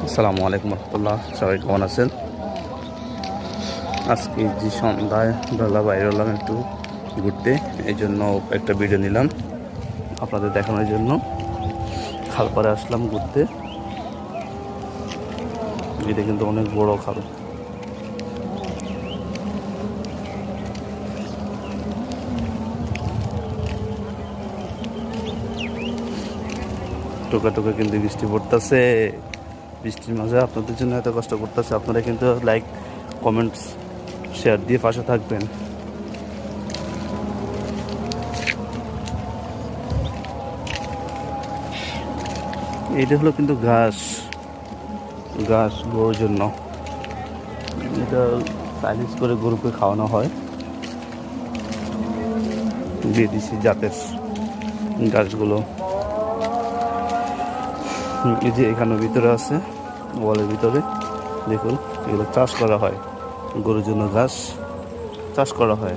আসসালামু আলাইকুম রহমতুল্লাহ, সবাই কেমন আছেন? আজকে যে সন্ধ্যায় বেলা বাইরে হলাম একটু ঘুরতে, এই জন্য একটা ভিডিও নিলাম আপনাদের দেখানোর জন্য। খালপাড়ে আসলাম ঘুরতে। এটা কিন্তু অনেক বড় খাল। টোকা টোকা কিন্তু বৃষ্টি পড়তেছে। বৃষ্টির মাঝে আপনাদের জন্য এত কষ্ট করতেছে, আপনারা কিন্তু লাইক কমেন্টস শেয়ার দিয়ে পাশে থাকবেন। এইটা হলো কিন্তু ঘাস ঘাস গরুর জন্য। এটা সাইলেন্স করে গরুকে খাওয়ানো হয় বিদেশি জাতের ঘাসগুলো। এই যে এখানের ভিতরে আছে, ওয়ালের ভিতরে দেখুন, এগুলো চাষ করা হয়, গরুর জন্য ঘাস চাষ করা হয়।